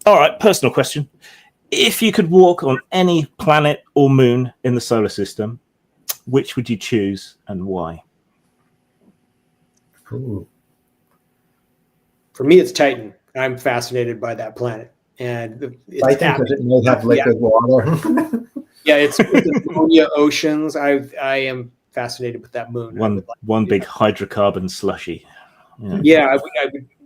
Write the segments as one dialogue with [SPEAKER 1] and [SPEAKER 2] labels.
[SPEAKER 1] All right, personal question. If you could walk on any planet or moon in the solar system, which would you choose and why?
[SPEAKER 2] Ooh.
[SPEAKER 3] For me, it's Titan. I'm fascinated by that planet, and it's
[SPEAKER 2] Titan, because it may have liquid water.
[SPEAKER 3] yeah, it's ammonia oceans. I am fascinated with that moon.
[SPEAKER 1] One big hydrocarbon slushy.
[SPEAKER 3] Yeah,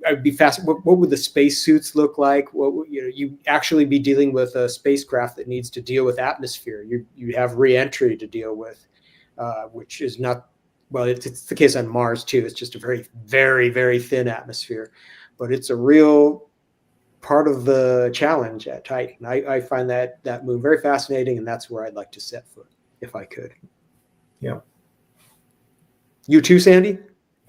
[SPEAKER 3] I would be fascinated. What would the space suits look like? You actually be dealing with a spacecraft that needs to deal with atmosphere. You have re-entry to deal with, which is not, well, it's the case on Mars too. It's just a very, very, very thin atmosphere, but it's a real part of the challenge at Titan. I find that moon very fascinating, and that's where I'd like to set foot if I could.
[SPEAKER 2] Yeah.
[SPEAKER 3] You too, Sandy?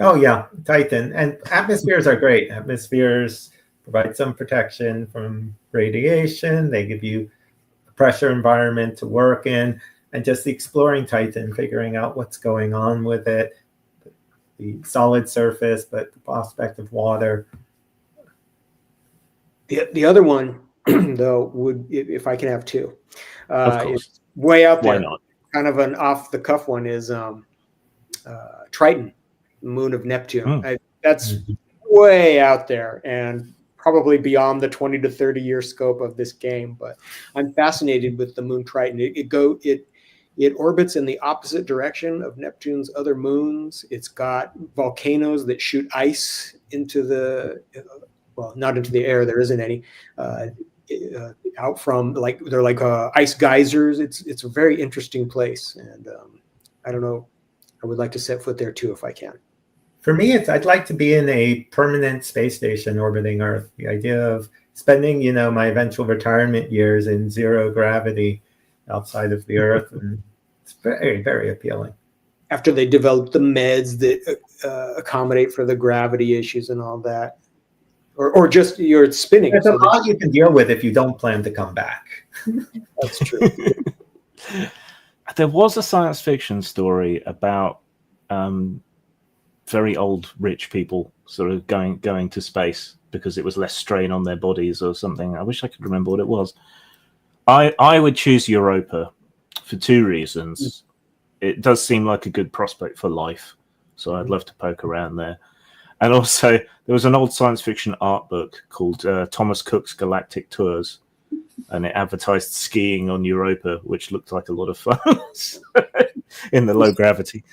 [SPEAKER 2] Oh, yeah, Titan. And atmospheres are great. Atmospheres provide some protection from radiation. They give you a pressure environment to work in. And just exploring Titan, figuring out what's going on with it, the solid surface, but the prospect of water.
[SPEAKER 3] The other one, though, would, if I can have two,
[SPEAKER 1] of course,
[SPEAKER 3] way out there.
[SPEAKER 1] Why not?
[SPEAKER 3] Kind of an off-the-cuff one is Triton, the moon of Neptune. That's way out there and probably beyond the 20 to 30 year scope of this game. But I'm fascinated with the moon Triton. It orbits in the opposite direction of Neptune's other moons. It's got volcanoes that shoot ice into the well, not into the air. There isn't any. Out from they're like ice geysers. It's a very interesting place, and I don't know. I would like to set foot there too if I can.
[SPEAKER 2] For me, I'd like to be in a permanent space station orbiting Earth. The idea of spending, my eventual retirement years in zero gravity outside of the Earth, and it's very, very appealing.
[SPEAKER 3] After they develop the meds that accommodate for the gravity issues and all that. Or just you're spinning.
[SPEAKER 2] There's a lot you can deal with if you don't plan to come back.
[SPEAKER 3] That's true.
[SPEAKER 1] There was a science fiction story about very old rich people sort of going to space because it was less strain on their bodies or something. I wish I could remember what it was. I would choose Europa for two reasons. It does seem like a good prospect for life, so I'd love to poke around there. And also, there was an old science fiction art book called Thomas Cook's Galactic Tours, and it advertised skiing on Europa, which looked like a lot of fun in the low gravity.